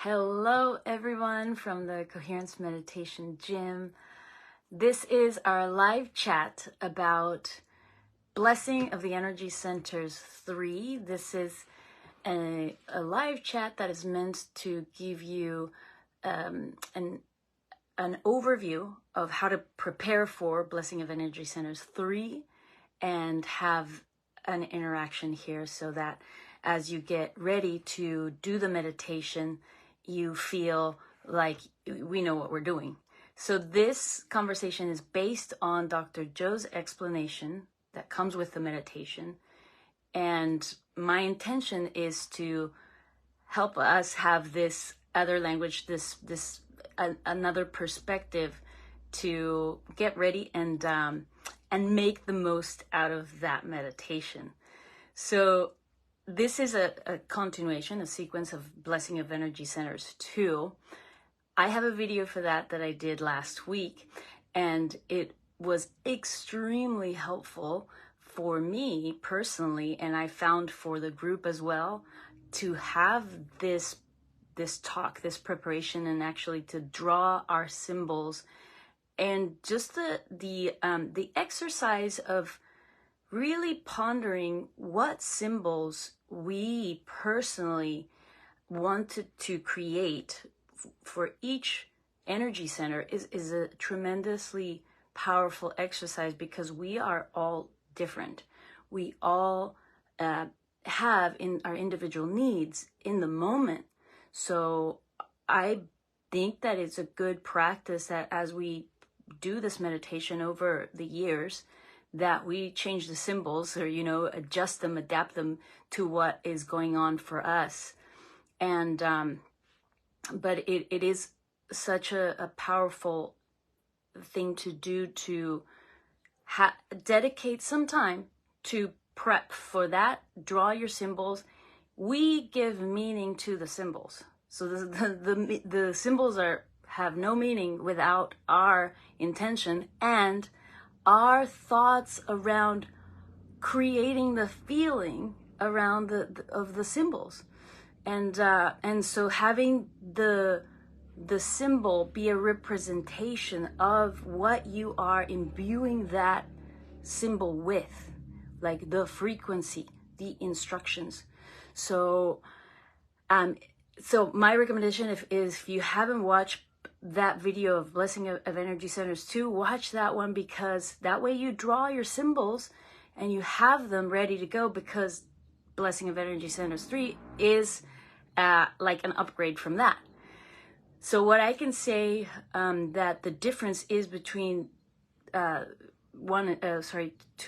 Hello everyone from the Coherence Meditation Gym. This is our live chat about Blessing of the Energy Centers 3. This is a live chat that is meant to give you an overview of how to prepare for Blessing of Energy Centers 3 and have an interaction here so that as you get ready to do the meditation, you feel like we know what we're doing. So this conversation is based on Dr. Joe's explanation that comes with the meditation. And my intention is to help us have this other language, another perspective to get ready and make the most out of that meditation. So this is a continuation, a sequence of Blessing of Energy Centers 2. I have a video for that I did last week, and it was extremely helpful for me personally, and I found for the group as well, to have this talk, this preparation, and actually to draw our symbols, and just the exercise of really pondering what symbols we personally wanted to create for each energy center is a tremendously powerful exercise, because we are all different. We all have in our individual needs in the moment. So I think that it's a good practice that as we do this meditation over the years, that we change the symbols, or adjust them, adapt them to what is going on for us. And but it is such a powerful thing to do, to dedicate some time to prep for that. Draw your symbols. We give meaning to the symbols, so the symbols have no meaning without our intention and our thoughts around creating the feeling around of the symbols, and so having the symbol be a representation of what you are imbuing that symbol with, like the frequency, the instructions. So my recommendation is if you haven't watched that video of Blessing of Energy Centers 2, watch that one, because that way you draw your symbols and you have them ready to go, because Blessing of Energy Centers 3 is like an upgrade from that. So what I can say that the difference is between 2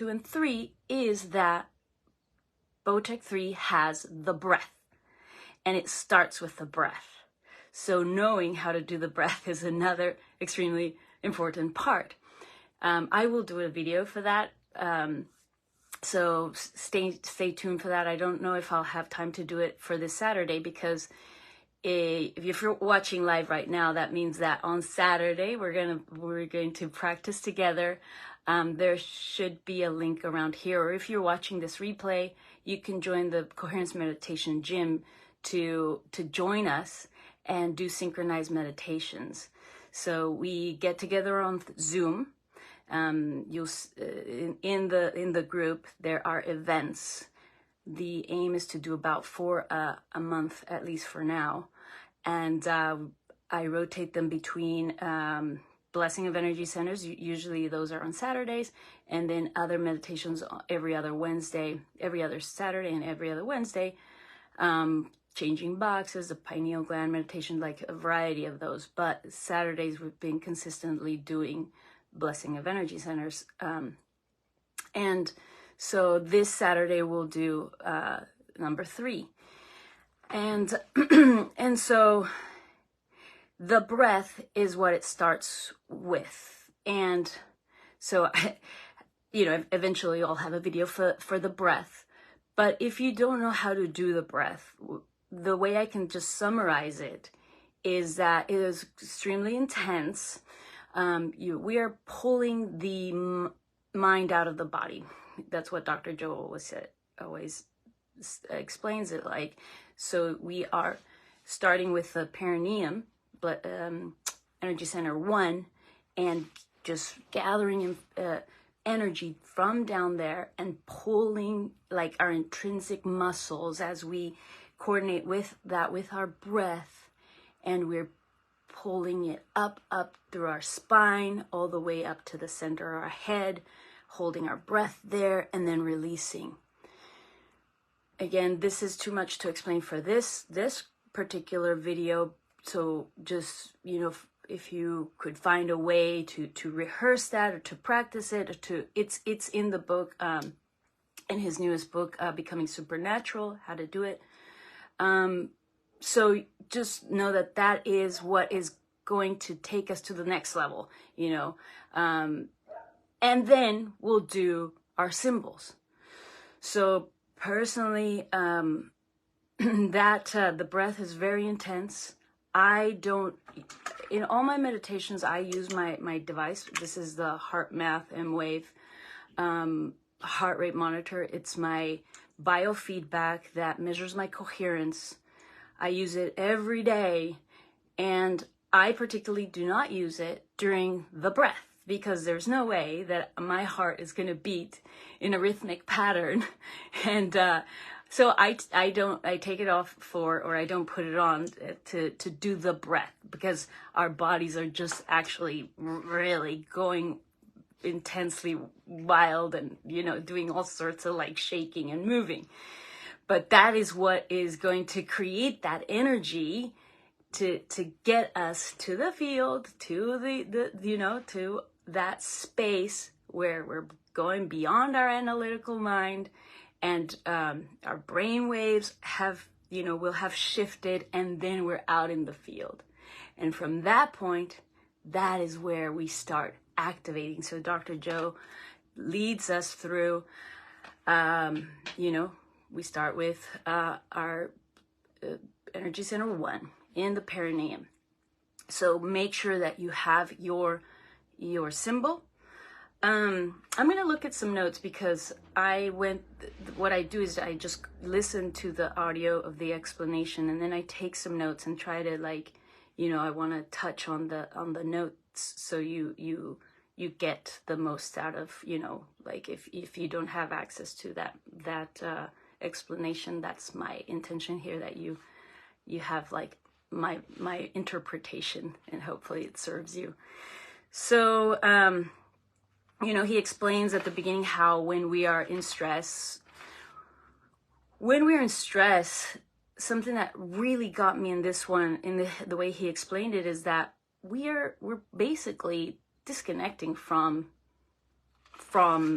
and 3 is that BOTEC3 has the breath, and it starts with the breath. So knowing how to do the breath is another extremely important part. I will do a video for that. So stay tuned for that. I don't know if I'll have time to do it for this Saturday, because if you're watching live right now, that means that on Saturday we're going to practice together. There should be a link around here, or if you're watching this replay, you can join the Coherence Meditation Gym to join us and do synchronized meditations. So we get together on Zoom. You'll in the group there are events. The aim is to do about 4 a month, at least for now, and I rotate them between Blessing of Energy Centers. Usually those are on Saturdays, and then other meditations every other Wednesday, every other Saturday, and every other Wednesday. Changing boxes, the pineal gland meditation, like a variety of those. But Saturdays we've been consistently doing Blessing of Energy Centers. And so this Saturday we'll do number 3. And and so the breath is what it starts with. And so eventually I'll have a video for the breath. But if you don't know how to do the breath, the way I can just summarize it is that it is extremely intense. We are pulling the mind out of the body. That's what Dr. Joe always explains it like. So we are starting with the perineum, energy center 1, and just gathering energy from down there and pulling like our intrinsic muscles as we coordinate with that with our breath, and we're pulling it up through our spine all the way up to the center of our head, holding our breath there and then releasing. Again, this is too much to explain for this particular video, so just, you know, if you could find a way to rehearse that or to practice it, or to it's in the book, in his newest book, Becoming Supernatural, how to do it. So just know that that is what is going to take us to the next level, you know, and then we'll do our symbols. So personally, the breath is very intense. In all my meditations, I use my device. This is the HeartMath M-Wave heart rate monitor. It's my biofeedback that measures my coherence. I use it every day, and I particularly do not use it during the breath, because there's no way that my heart is going to beat in a rhythmic pattern. And so I take it off or I don't put it on to do the breath, because our bodies are just actually really going intensely wild and, you know, doing all sorts of like shaking and moving. But that is what is going to create that energy to get us to the field, to the you know, to that space where we're going beyond our analytical mind, and our brain waves have, you know, will have shifted, and then we're out in the field. And from that point, that is where we start activating. So Dr. Joe leads us through, you know, we start with our energy center 1 in the perineum. So make sure that you have your symbol. I'm going to look at some notes, because what I do is I just listen to the audio of the explanation, and then I take some notes and try to, like, you know, I want to touch on the notes so you get the most out of, you know, like if you don't have access to that explanation, that's my intention here, that you have like my interpretation, and hopefully it serves you. So you know, he explains at the beginning how when we are in stress, something that really got me in this one, in the way he explained it, is that we're basically disconnecting from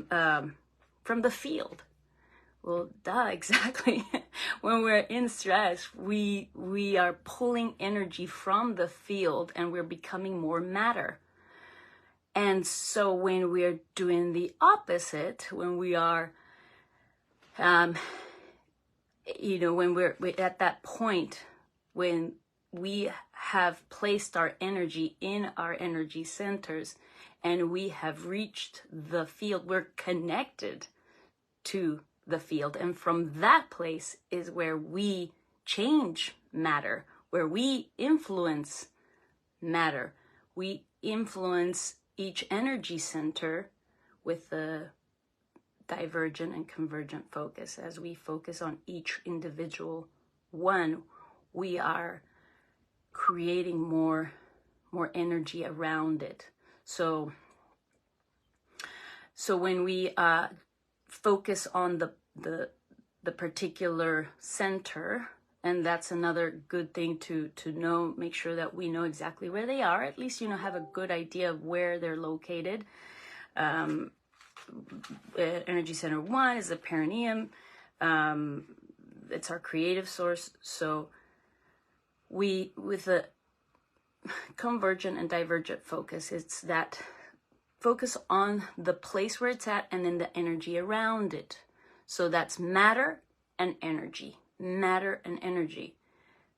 the field. Well, duh, exactly. When we're in stress, we are pulling energy from the field, and we're becoming more matter. And so when we're doing the opposite, when we are, you know, when we're at that point, when we have placed our energy in our energy centers and we have reached the field, we're connected to the field. And from that place is where we change matter, where we influence matter. We influence each energy center with the divergent and convergent focus. As we focus on each individual one, we are creating more energy around it. So when we focus on the particular center, and that's another good thing to know, make sure that we know exactly where they are, at least, you know, have a good idea of where they're located. Energy center 1 is the perineum. It's our creative source. So with the convergent and divergent focus, it's that focus on the place where it's at and then the energy around it. So that's matter and energy. Matter and energy.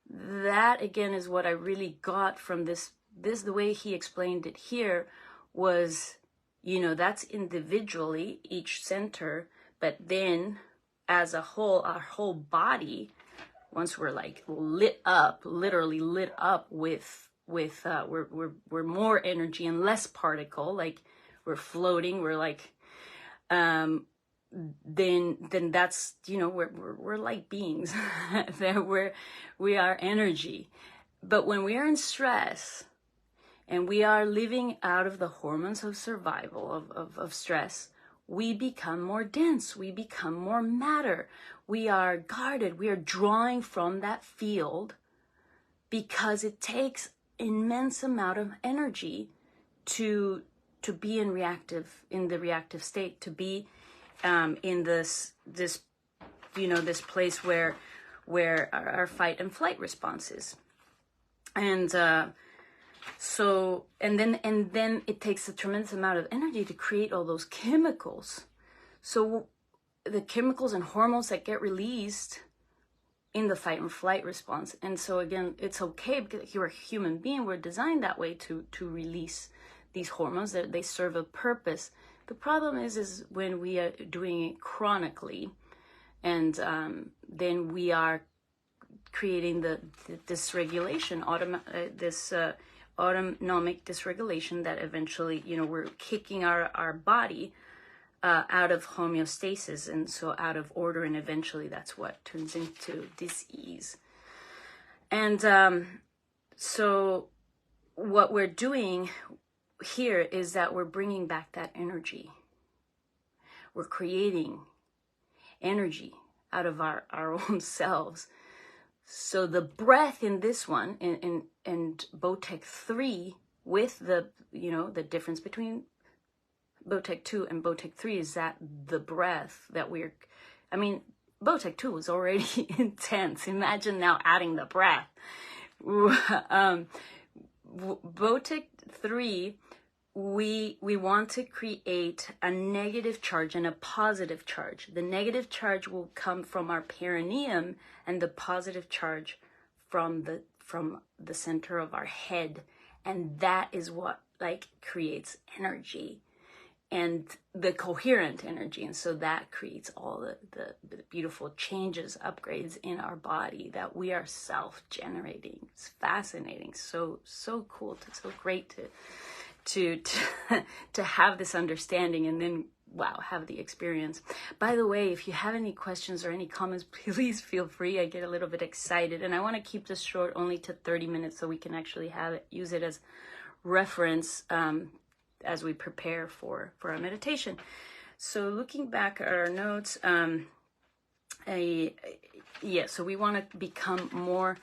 That again is what I really got from this the way he explained it here was, you know, that's individually each center, but then as a whole, our whole body, once we're like lit up, literally lit up with we're more energy and less particle, like we're floating, we're like then that's, you know, we're like beings. That we are energy. But when we are in stress and we are living out of the hormones of survival, of stress, we become more dense, we become more matter, we are guarded, we are drawing from that field, because it takes immense amount of energy to be in the reactive state, to be in this you know, this place where our fight and flight response is. And so and then it takes a tremendous amount of energy to create all those chemicals. So the chemicals and hormones that get released in the fight and flight response. And so again, it's okay, because you're a human being, we're designed that way to release these hormones, that they serve a purpose. The problem is when we are doing it chronically, and then we are creating the dysregulation, autonomic dysregulation, that eventually, you know, we're kicking our body out of homeostasis, and so out of order, and eventually that's what turns into disease. And so what we're doing here is that we're bringing back that energy. We're creating energy out of our own selves. So the breath in this one, and BOTEC3, with the, you know, the difference between BOTEC2 and BOTEC3 is that the breath that I mean, BOTEC2 was already intense. Imagine now adding the breath. BOTEC3, we want to create a negative charge and a positive charge. The negative charge will come from our perineum, and the positive charge from the center of our head. And that is what like creates energy, and the coherent energy. And so that creates all the beautiful changes, upgrades in our body that we are self-generating. It's fascinating. So cool. So great to have this understanding, and then, wow, have the experience. By the way, if you have any questions or any comments, please feel free. I get a little bit excited, and I want to keep this short, only to 30 minutes, so we can actually use it as reference as we prepare for our meditation. So looking back at our notes, so we want to become more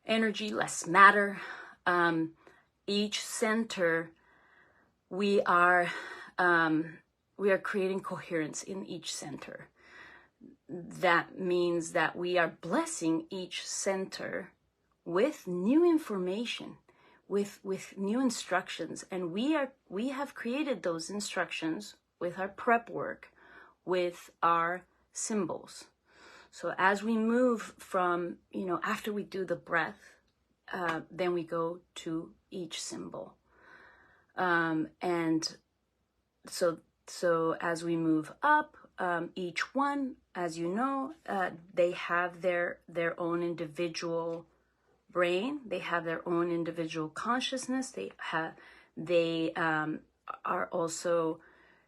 energy, less matter. Each center, we are creating coherence in each center. That means that we are blessing each center with new information, with new instructions, and we have created those instructions with our prep work, with our symbols. So as we move from, you know, after we do the breath, then we go to each symbol, and so as we move up, each one, as you know, they have their own individual brain, they have their own individual consciousness, they are also,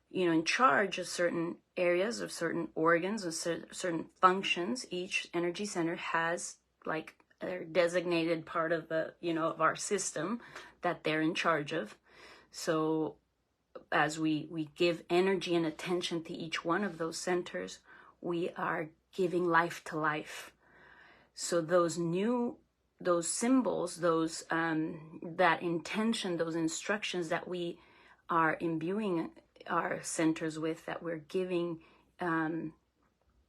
you know, in charge of certain areas, of certain organs, of certain functions. Each energy center has like a designated part of the, you know, of our system that they're in charge of. So as we give energy and attention to each one of those centers, we are giving life to life. So those symbols, that intention, those instructions that we are imbuing our centers with, that we're giving,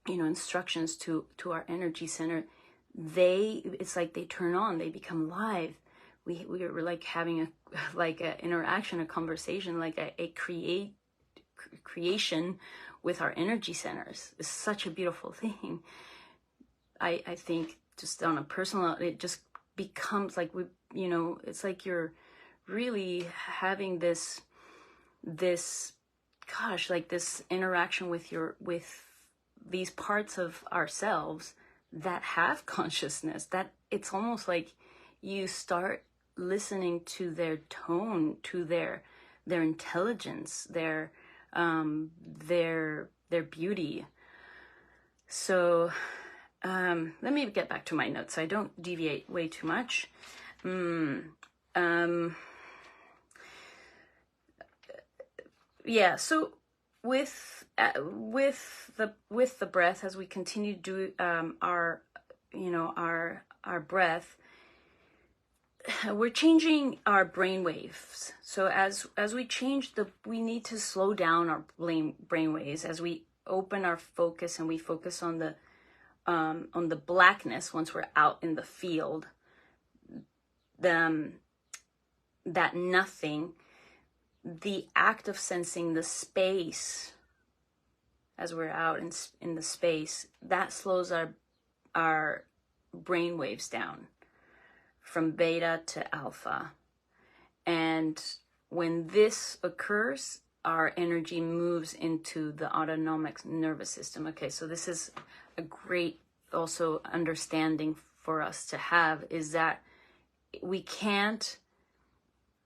instructions to our energy center, it's like they turn on, they become live. We're like having a interaction, a conversation, like a creation with our energy centers. It's such a beautiful thing. I think just on a personal, it just becomes like it's like you're really having this interaction with these parts of ourselves that have consciousness, that it's almost like you start listening to their tone, to their intelligence, their beauty. So let me get back to my notes so I don't deviate way too much. Yeah, so with the breath, as we continue to do our breath, we're changing our brain waves. So as we change we need to slow down our brain waves as we open our focus and we focus on the blackness once we're out in the field. That nothing, the act of sensing the space as we're out in the space, that slows our brain waves down from beta to alpha. And when this occurs, our energy moves into the autonomic nervous system. Okay, so this is a great also understanding for us to have, is that we can't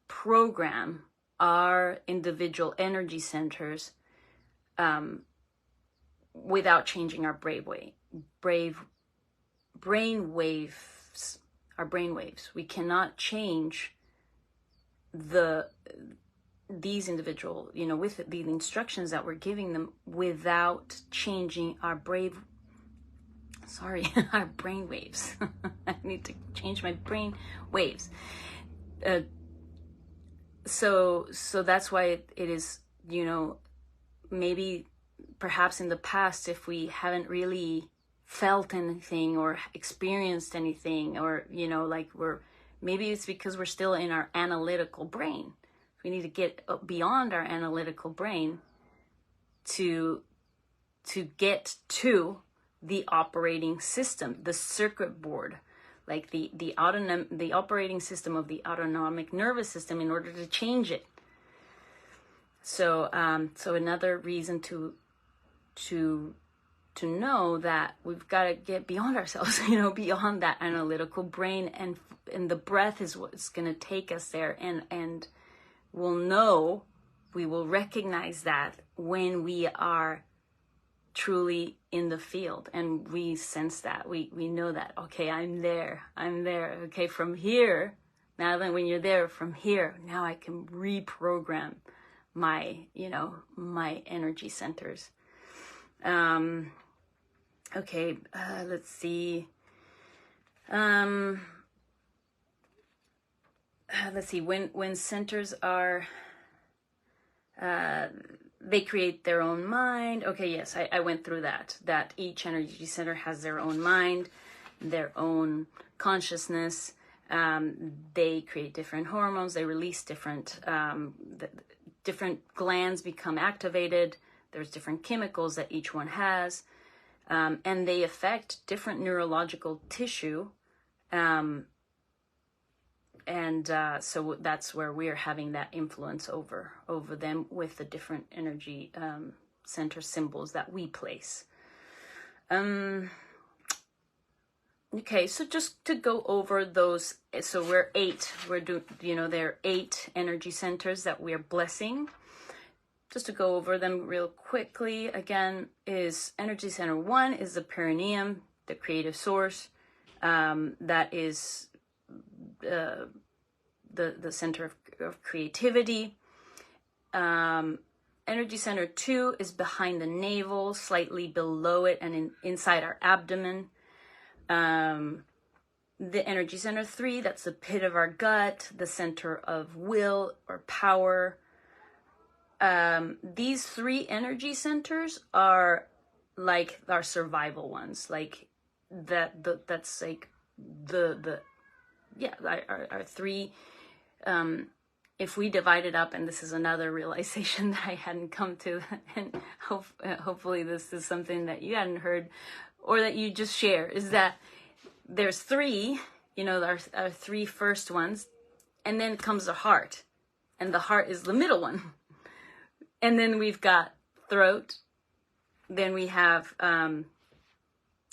program our individual energy centers without changing our brain waves. Our brain waves. We cannot change these individual, with the instructions that we're giving them without changing our our brain waves. I need to change my brain waves. So that's why it is, maybe perhaps in the past, if we haven't really felt anything or experienced anything, or, maybe it's because we're still in our analytical brain. We need to get beyond our analytical brain to get to the operating system, the circuit board, like the operating system of the autonomic nervous system, in order to change it. So another reason to know that we've got to get beyond ourselves, beyond that analytical brain, and the breath is what's going to take us there, and we will recognize that when we are truly in the field, and we sense that, we know that, okay, I'm there, okay, from here, now that when you're there, from here, now I can reprogram my energy centers. Okay, let's see. When centers are, they create their own mind. Okay, yes, I went through that each energy center has their own mind, their own consciousness. They create different hormones. They release different glands become activated. There's different chemicals that each one has, and they affect different neurological tissue. So that's where we're having that influence over them with the different energy center symbols that we place. Okay, so just to go over those, so there are 8 energy centers that we're blessing. Just to go over them real quickly, again, is energy center 1 is the perineum, the creative source. That is the center of creativity. Energy center 2 is behind the navel, slightly below it, and inside our abdomen. The energy center 3, that's the pit of our gut, the center of will or power. These 3 energy centers are like our survival ones, like that's like our 3. If we divide it up, and this is another realization that I hadn't come to, and hopefully this is something that you hadn't heard or that you just share, is that there's 3, our 3 first ones, and then comes the heart, and the heart is the middle one. And then we've got throat, then we have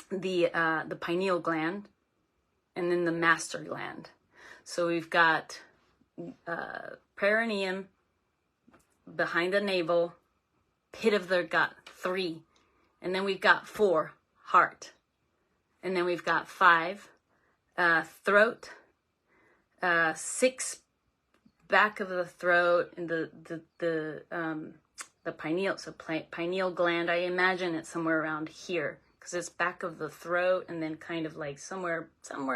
the pineal gland, and then the master gland. So we've got perineum, behind the navel, pit of the gut, 3. And then we've got 4, heart. And then we've got 5, throat, 6, back of the throat, and the pineal. So pineal gland, I imagine it's somewhere around here, because it's back of the throat, and then kind of like somewhere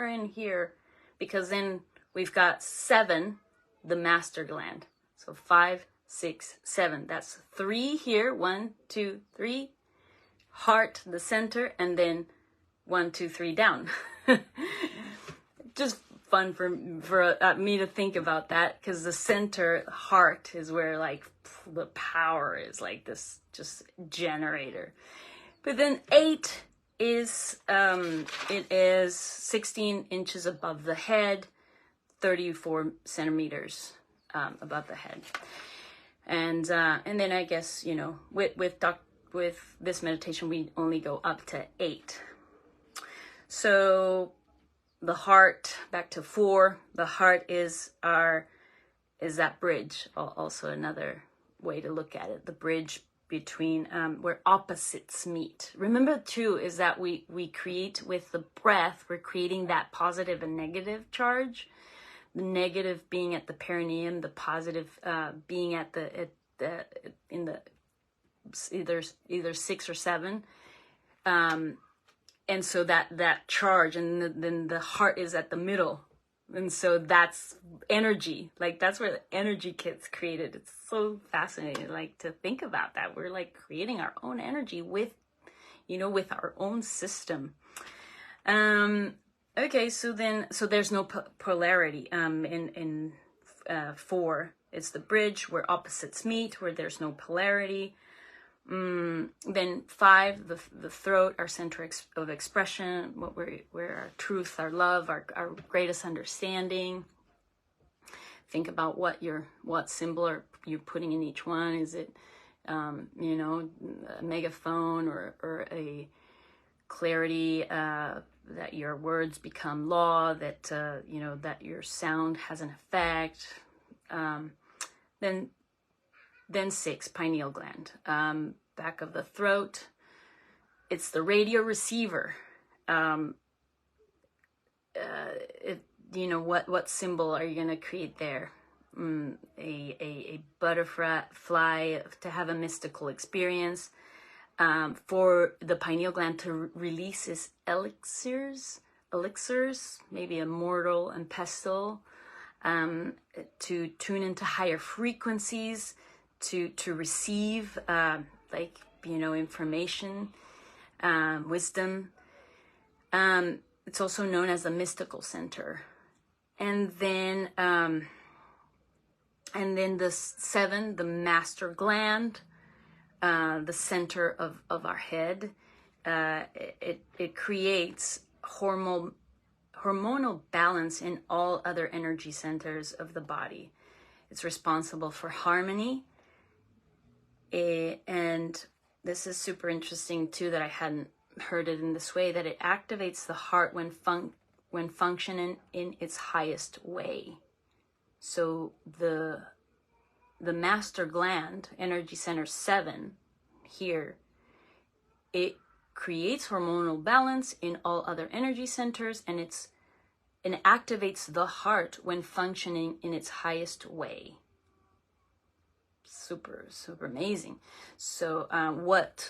in here, because then we've got 7, the master gland. So 5, 6, 7. That's 3 here. 1, 2, 3. Heart, the center, and then 1, 2, 3 down. Just fun for me to think about that, because the center, heart, is where like the power is, like this just generator. But then 8 is it is 16 inches above the head, 34 centimeters above the head. And then I guess, you know, with this meditation, we only go up to 8. So the heart, back to 4, the heart is that bridge. Also another way to look at it, the bridge between where opposites meet. Remember too, is that we create with the breath, we're creating that positive and negative charge. The negative being at the perineum, the positive being at in the either 6 or 7, and so that charge, and then the heart is at the middle, and so that's energy. Like that's where the energy gets created. It's so fascinating, like to think about that. We're like creating our own energy with our own system. Okay, so there's no polarity in 4. It's the bridge where opposites meet, where there's no polarity. Then 5, the throat, our center of expression, where our truth, our love, our greatest understanding. Think about what symbol are you putting in each one. Is it a megaphone or a clarity that your words become law, that that your sound has an effect. Then 6, pineal gland, back of the throat. It's the radio receiver. What symbol are you going to create there? A butterfly to have a mystical experience. For the pineal gland to release its elixirs, maybe a mortal and pestle, to tune into higher frequencies, to receive information, wisdom. It's also known as the mystical center. And then the 7, the master gland, the center of our head. It creates hormonal balance in all other energy centers of the body. It's responsible for harmony. And this is super interesting too, that I hadn't heard it in this way, that it activates the heart when functioning in its highest way. So the master gland, energy center 7 here, it creates hormonal balance in all other energy centers, and it activates the heart when functioning in its highest way. Super, super amazing. So what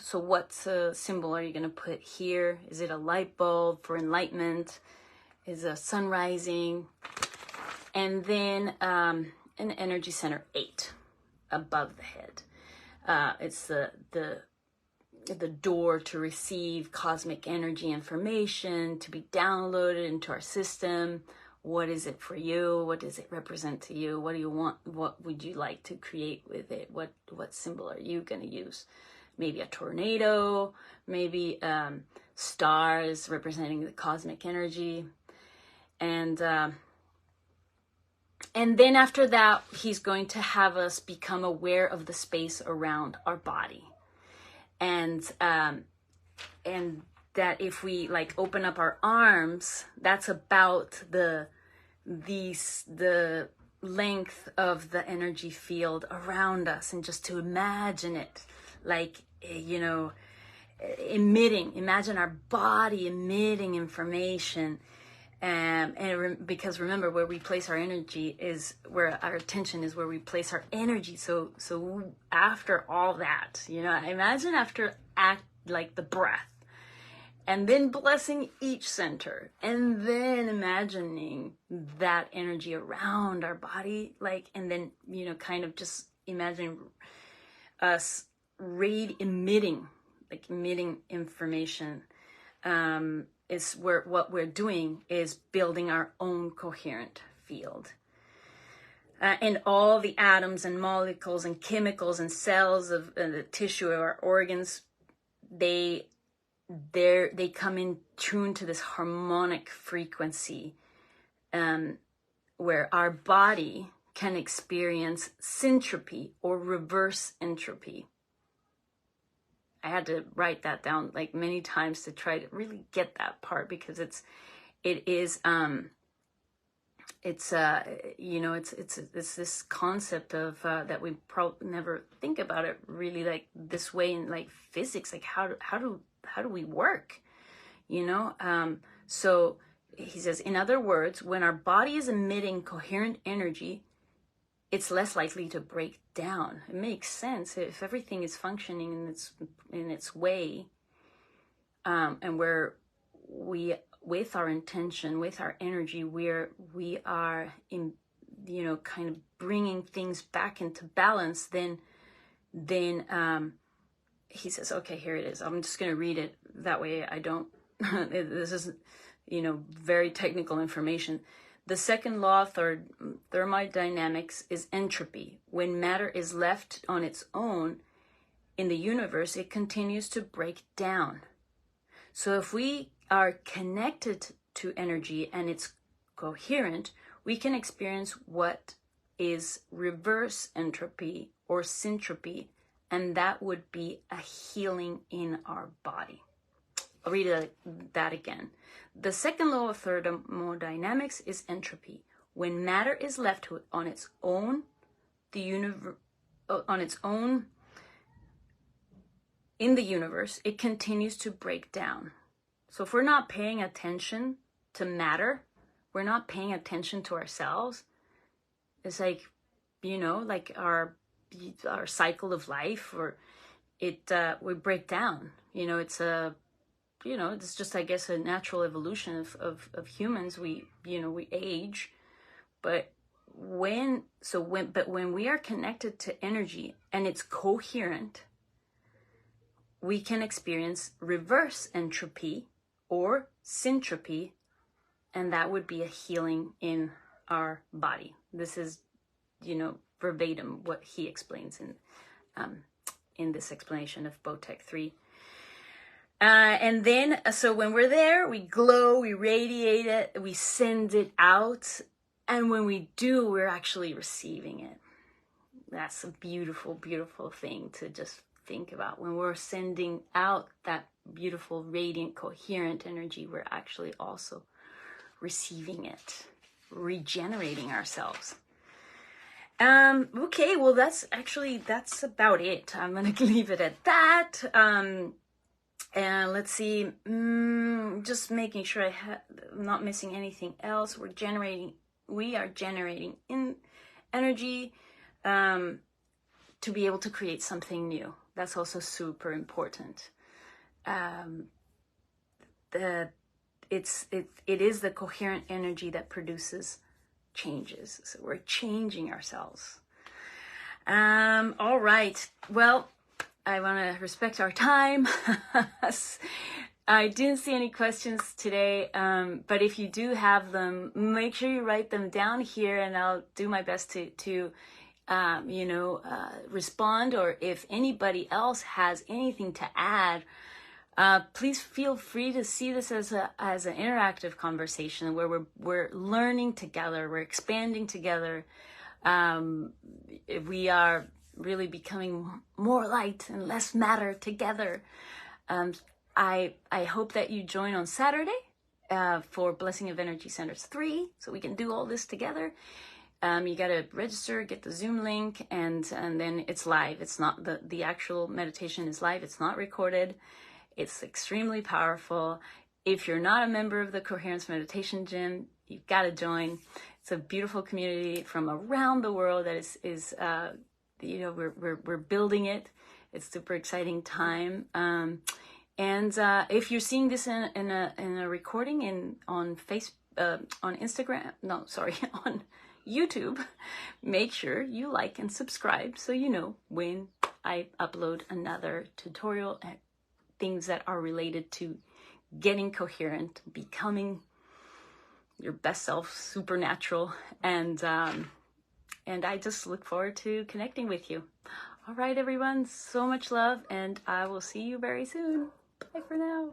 symbol are you going to put here? Is it a light bulb for enlightenment? Is a sun rising? And then an energy center 8 above the head. It's the door to receive cosmic energy information, to be downloaded into our system. What is it for you? What does it represent to you? What do you want? What would you like to create with it? What symbol are you going to use? Maybe a tornado, maybe stars representing the cosmic energy. And then after that, he's going to have us become aware of the space around our body. And that if we like open up our arms, that's about the length of the energy field around us, and just to imagine it like, you know, imagine our body emitting information. Because remember, where we place our energy is where our attention is, where we place our energy. So after all that, you know, imagine after like the breath, and then blessing each center, and then imagining that energy around our body, like, and then, you know, kind of just imagine us emitting information. Is where what we're doing is building our own coherent field. And all the atoms and molecules and chemicals and cells of the tissue of our organs, they come in tune to this harmonic frequency, where our body can experience syntropy or reverse entropy. I had to write that down like many times to try to really get that part, because it's this concept of that we probably never think about it really like this way in like physics, like how do we work, you know? So he says, in other words, when our body is emitting coherent energy, it's less likely to break down. It makes sense if everything is functioning in its way, and where we, with our intention, with our energy, we are in, you know, kind of bringing things back into balance. Then he says, okay, here it is. I'm just going to read it that way. I don't. This is, you know, very technical information. The second law of thermodynamics is entropy. When matter is left on its own in the universe, it continues to break down. So if we are connected to energy and it's coherent, we can experience what is reverse entropy or syntropy, and that would be a healing in our body. I'll read that again. The second law of thermodynamics is entropy. When matter is left on its own, in the universe, it continues to break down. So if we're not paying attention to matter, we're not paying attention to ourselves. It's like, you know, like our cycle of life, or we break down. You know, it's just, I guess, a natural evolution of humans. We age, but when we are connected to energy and it's coherent, we can experience reverse entropy or syntropy, and that would be a healing in our body. This is, you know, verbatim what he explains in this explanation of BOTEC3. And then, so when we're there, we glow, we radiate it, we send it out. And when we do, we're actually receiving it. That's a beautiful, beautiful thing to just think about. When we're sending out that beautiful, radiant, coherent energy, we're actually also receiving it, regenerating ourselves. Okay, well, that's about it. I'm going to leave it at that. And let's see, just making sure I'm not missing anything else. We are generating in energy to be able to create something new. That's also super important. It is the coherent energy that produces changes. So we're changing ourselves. All right. Well, I want to respect our time. I didn't see any questions today, but if you do have them, make sure you write them down here, and I'll do my best to respond. Or if anybody else has anything to add, please feel free to see this as an interactive conversation where we're learning together, we're expanding together. We are really becoming more light and less matter together. I hope that you join on Saturday for Blessing of Energy Centers 3, so we can do all this together. You got to register, get the Zoom link, and then it's live. It's not, the actual meditation is live. It's not recorded. It's extremely powerful. If you're not a member of the Coherence Meditation Gym, you've got to join. It's a beautiful community from around the world that is you know, we're building it. It's super exciting time. And if you're seeing this in a recording on Instagram, no, sorry, on YouTube, make sure you like and subscribe so you know when I upload another tutorial and things that are related to getting coherent, becoming your best self, supernatural, and I just look forward to connecting with you. All right, everyone, so much love, and I will see you very soon. Bye for now.